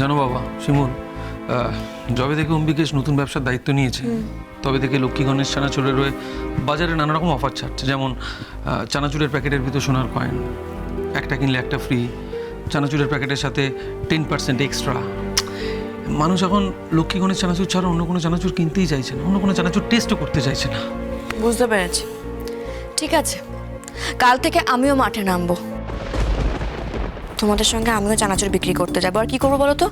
জানো বাবা শিমুল, যবে থেকে অম্বিকেশ নতুন ব্যবসার দায়িত্ব নিয়েছে তবে থেকে লক্ষ্মী গণেশ চানাচুরের হয়ে বাজারে নানা রকম অফার ছাড়ছে। যেমন চানাচুরের প্যাকেটের ভিতর সোনার কয়েন, একটা কিনলে একটা ফ্রি, চানাচুরের প্যাকেটের সাথে 10% এক্সট্রা। মানুষ এখন লক্ষ্মী গণেশ চানাচুর ছাড়া অন্য কোনো চানাচুর কিনতেই চাইছে না, অন্য কোনো চানাচুর টেস্টও করতে চাইছে না। বুঝতে পেরেছি, ঠিক আছে, কাল থেকে আমিও মাঠে নামবো, তোমাদের সঙ্গে আমিও চানাচুর বিক্রি করতে যাবো। আর কি করবো বলো তো,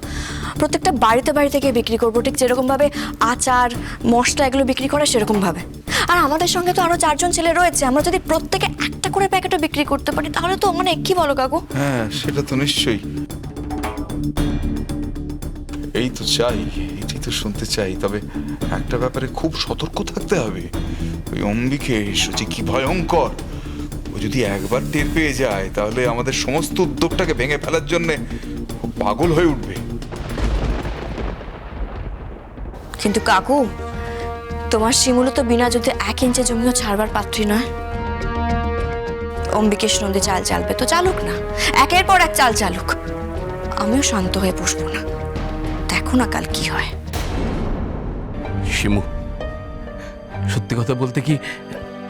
প্রত্যেকটা বাড়িতে বাড়িতে গিয়ে বিক্রি করবো, ঠিক যেরকমভাবে আচার মশলা এগুলো বিক্রি করে সেরকমভাবে। আর আমাদের সঙ্গে তো আরো 4জন ছেলে রয়েছে, আমরা যদি প্রত্যেকে একটা করে প্যাকেটও বিক্রি করতে পারি তাহলে তো মানে কি বলো কাকু? হ্যাঁ, সেটা তো নিশ্চয়ই। এই তো চাই, এটাই তো শুনতে চাই। তবে একটা ব্যাপারে খুব সতর্ক থাকতে হবে। ওই অম্বিকেশ যে কি ভয়ঙ্কর, ও যদি একবার টের পেয়ে যায় তাহলে আমাদের সমস্ত উদ্যোগটাকে ভেঙে ফেলার জন্য পাগল হয়ে উঠবে। কিন্তু কাকু, তোমার শিমুলও তো বিনা যদি 1 ইঞ্চি জমিও ছাড়বার পাত্রী নয়। অম্বিকেশ নন্দী চাল চালবে তো চালুক না, একের পর এক চাল চালুক, আমিও শান্ত হয়ে বসবো না। দেখো না কাল কি হয়। শিমু, সত্যি কথা বলতে কি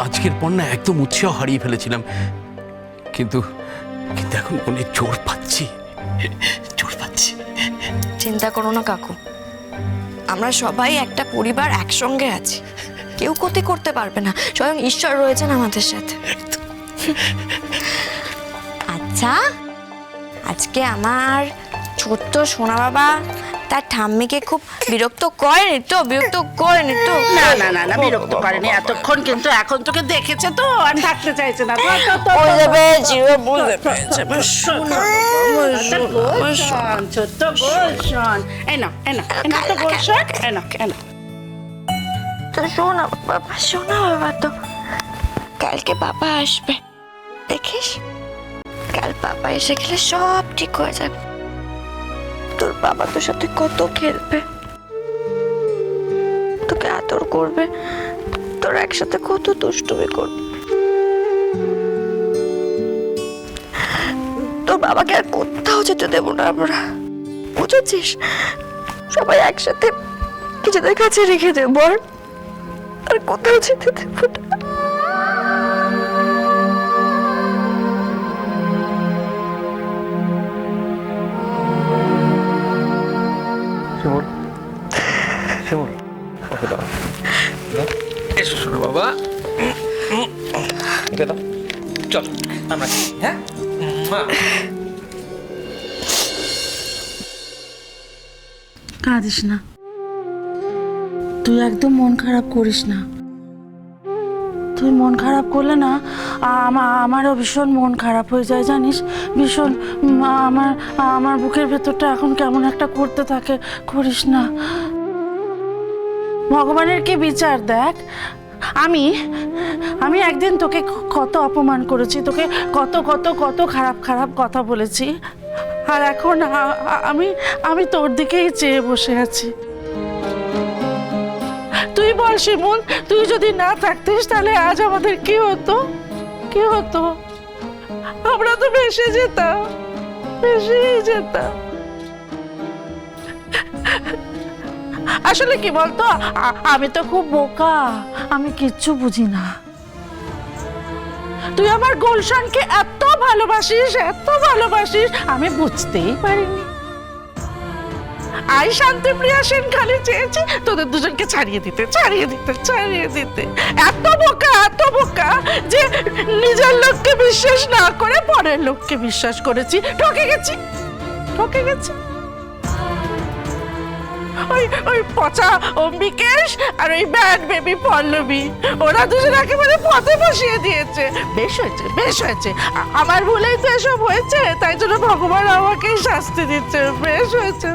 আজকের পর না একদম উৎসাহ হারিয়ে ফেলেছিলাম, কিন্তু কিন্তু এখন মনে জোর পাচ্ছি। চিন্তা করো না কাকু, আমরা সবাই একটা পরিবার, একসঙ্গে আছি, কেউ ক্ষতি করতে পারবে না, স্বয়ং ঈশ্বর রয়েছেন আমাদের সাথে। আচ্ছা, আজকে আমার ছোট্ট সোনা বাবা তার ঠাম্মিকে খুব বিরক্ত করেনি তো? না না না না, বিরক্ত করেনি এতক্ষণ, কিন্তু এখন তোকে দেখেছে তো আর থাকতে চাইছে না। বুঝতে পেরেছি, বুঝতে পেরেছি। ছোট্ট গোলশন, এনা এনা এনা তো গোলশন, এনা এনা। তো শোনা বাবা, তো কালকে বাবা আসবে, দেখিস কাল বাবা এসে গেলে সব ঠিক হয়ে যাবে। তোর বাবা তোর সাথে কত খেলবে, তোকে আদর করবে, তোর একসাথে কত দুষ্টুমি করবে। তোর বাবাকে আর কোথাও যেতে দেবো না আমরা, বুঝেছিস? সবাই একসাথে নিজেদের কাছে রেখে দেবো, আর কোথাও যেতে দেবো না। শিমুল, শিমুল, ওকে দাও, এসো শোনো বাবা, ওকে দাও, চল আমরা, হ্যাঁ কাঁদিস না, তুই একদম মন খারাপ করিস না। তুই মন খারাপ করলে না আমারও ভীষণ মন খারাপ হয়ে যায়, জানিস? ভীষণ আমার বুকের ভেতরটা এখন কেমন একটা করতে থাকে। করিস না, ভগবানের কি বিচার দেখ। আমি একদিন তোকে কত অপমান করেছি, তোকে কত কত কত খারাপ খারাপ কথা বলেছি, আর এখন আমি তোর দিকেই চেয়ে বসে আছি। তুই বল শিমুল, তুই যদি না থাকতিস তাহলে আজ আমাদের কি হতো? আমরা তো ভেসে যেতাম। আসলে কি বলতো, আমি তো খুব বোকা, আমি কিচ্ছু বুঝি না। তুই আমার গুলশানকে এত ভালোবাসিস, আমি বুঝতেই পারিনি। আই শান্তিপ্রিয়া সেন খালি চেয়েছি তোদের দুজনকে ছাড়িয়ে দিতে। এত বোকা যে নিজের লোককে বিশ্বাস না করে পরের লোককে বিশ্বাস করেছি, ঠকে গেছি। ওই পচা অম্বিকেশ আর ওই ব্যাড বেবি পল্লবী, ওরা দুজন একেবারে পথে বসিয়ে দিয়েছে। বেশ হয়েছে, আমার ভুলেই তো এসব হয়েছে, তাই জন্য ভগবান আমাকেই শাস্তি দিচ্ছে। বেশ হয়েছে।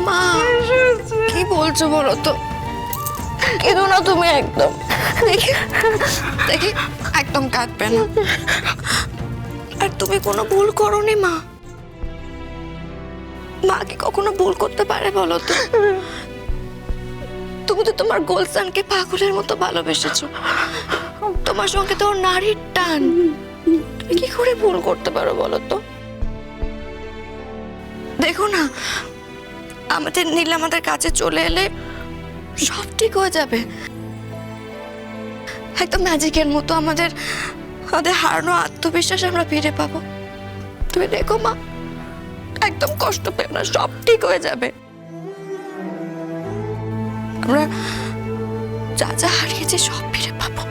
মা, কি বলছো বলো তো? কেঁদো না তুমি, একদম দেখি একদম কাঁদবে না। আর তুমি কোনো ভুল করোনি মা। মা কি কখনো ভুল করতে পারে বলো তো? তুমি তো তোমার গোলশানকে পাগলের মতো ভালোবেসেছো, তোমার সঙ্গে তো ওর নারীর টান, তুমি কি করে ভুল করতে পারো বলো তো? দেখো না, আমাদের নীল আমাদের কাছে চলে এলে সব ঠিক হয়ে যাবে। একদম ম্যাজিকের মতো আমাদের হারানো আত্মবিশ্বাস আমরা ফিরে পাবো। তুমি দেখো মা, একদম কষ্ট পেও না, সব ঠিক হয়ে যাবে। আমরা যা যা হারিয়েছি সব ফিরে পাবো।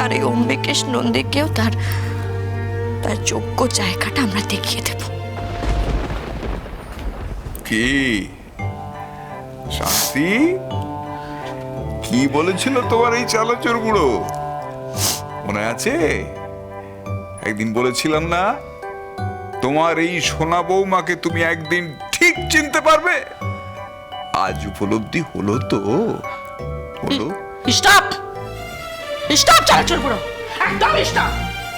আর এই অম্বিকেশ নন্দীকেও তার যোগ্য জায়গাটা আমরা দেখিয়ে দেব। কি শান্তি, কি বলেছিল তোমার এই চালাচোর বুড়ো মনে আছে? একদিন বলেছিলাম না, তোমার এই সোনা বৌমাকে তুমি একদিন ঠিক চিনতে পারবে। আজ উপলব্ধি হলো তো, হলো। স্টপ স্টপ চালাচুর বুড়ো, একদম স্টপ।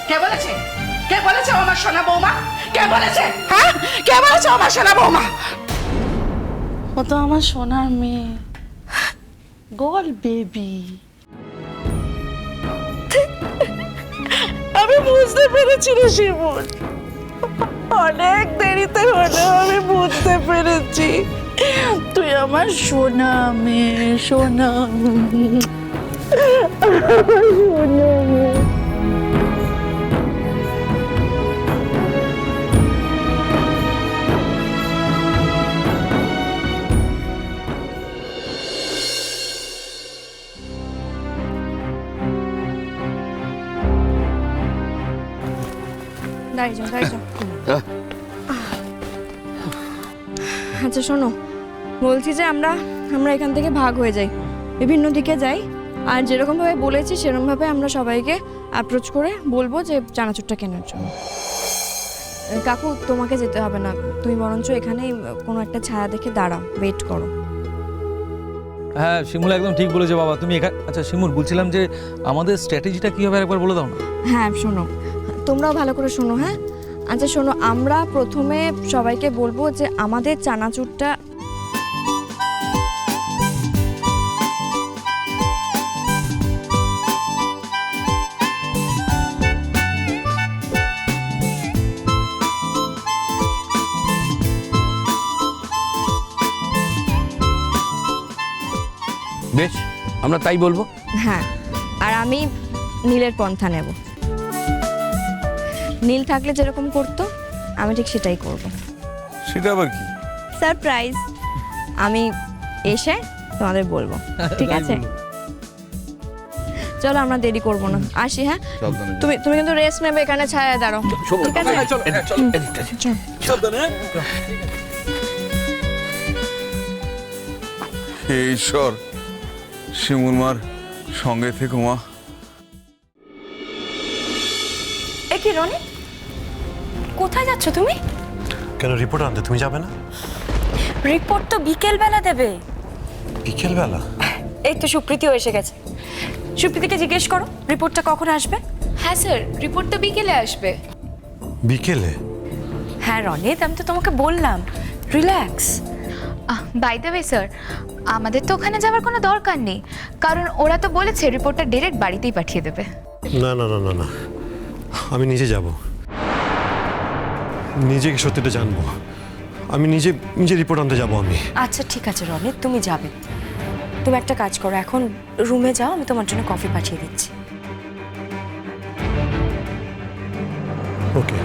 কে বলেছে? কে বলেছে ও আমার সোনা বৌমা? কে বলেছে? হ্যাঁ, কে বলেছে ও আমার সোনা বৌমা? ও তো আমার সোনার মেয়ে, গোল বেবি। আমি বুঝতে পেরেছি রে শিমুল, অনেক দেরিতে হলেও আমি বুঝতে পেরেছি তুই আমার সোনা মেয়ে, সোনা সোনা মেয়ে। দাঁড়িয়ে যাও, দাঁড়িয়ে যাও। আচ্ছা শোনো, বলছি যে আমরা এখান থেকে ভাগ হয়ে যাই, বিভিন্ন দিকে যাই। আর যেরকমভাবে বলেছি সেরকমভাবে আমরা সবাইকে অ্যাপ্রোচ করে বলবো যে চানাচুরটা কেনার জন্য। কাকু, তোমাকে যেতে হবে না, তুমি বরঞ্চ এখানেই কোনো একটা ছায়া দেখে দাঁড়াও, ওয়েট করো। হ্যাঁ শিমুল একদম ঠিক বলেছে বাবা, তুমি এখানে। আচ্ছা শিমুল, বলছিলাম যে আমাদের স্ট্র্যাটেজিটা কী হবে একবার বলে দাও না। হ্যাঁ শোনো, তোমরাও ভালো করে শোনো। হ্যাঁ আচ্ছা শোনো, আমরা প্রথমে সবাইকে বলবো যে আমাদের চানাচুরটা বেশ, আমরা তাই বলবো। হ্যাঁ, আর আমি নীলের পন্থা নেব। নীল থাকলে যেরকম করতো আমি ঠিক সেটাই করব। সেটা আবার কি? সারপ্রাইজ, আমি এসে তোমাদের বলবো, ঠিক আছে? চলো আমরা দেরি করব না, আসি। হ্যাঁ তুমি কিন্তু রেস্ট নেবে, এখানে ছায়া দাঁড়াও, ঠিক আছে? হে ঈশ্বর, শিমুল মার সঙ্গে থেকো মা। এ কি রনি, কোথায় যাচ্ছ তুমি? কেন, রিপোর্ট আনতে তুমি যাবে না? রিপোর্ট তো বিকেল বেলা দেবে। বিকেল বেলা? এই তো সুপ্রীতিও এসে গেছে। সুপ্রীতিকে জিজ্ঞেস করো রিপোর্টটা কখন আসবে। হ্যাঁ স্যার, রিপোর্ট তো বিকেলে আসবে। বিকেলে? হ্যাঁ রনিত, আমি তো তোমাকে বললাম, relax. By the way sir, আমাদের তো ওখানে যাওয়ার কোনো দরকার নেই, কারণ ওরা তো বলেছে রিপোর্টটা ডিরেক্ট বাড়িতেই পাঠিয়ে দেবে। না না না না না, আমি নিজে যাব, নিজেকে সত্যিটা জানবো। আমি নিজে রিপোর্ট আনতে যাবো আমি। আচ্ছা ঠিক আছে রনিত, তুমি যাবে। তুমি একটা কাজ করো, এখন রুমে যাও, আমি তোমার জন্য কফি পাঠিয়ে দিচ্ছি। ওকে।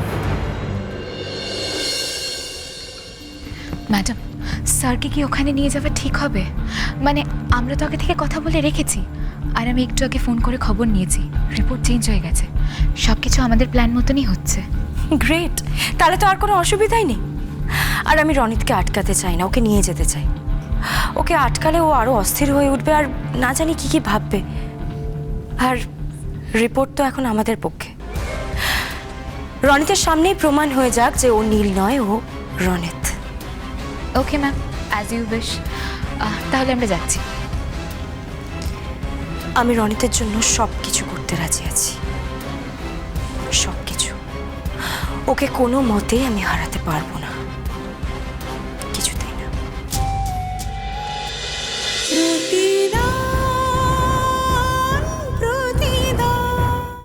ম্যাডাম, স্যারকে কি ওখানে নিয়ে যাওয়া ঠিক হবে? মানে আমরা তো আগে থেকে কথা বলে রেখেছি, আর আমি একটু আগে ফোন করে খবর নিয়েছি রিপোর্ট চেঞ্জ হয়ে গেছে। সব কিছু আমাদের প্ল্যান মতনই হচ্ছে। গ্রেট, তাহলে তো আর কোনো অসুবিধাই নেই। আর আমি রনিতকে আটকাতে চাই না, ওকে নিয়ে যেতে চাই। ওকে আটকালে ও আরও অস্থির হয়ে উঠবে, আর না জানি কি কি ভাববে। আর রিপোর্ট তো এখন আমাদের পক্ষে। রনিতের সামনেই প্রমাণ হয়ে যাক যে ও নীল নয়, ও Ronit. Okay ma'am, as you wish. তাহলে আমরা যাচ্ছি। আমি রনিতের জন্য সব কিছু করতে রাজি আছি, সব কিছু। ওকে কোনো মতেই আমি হারাতে পারবো না।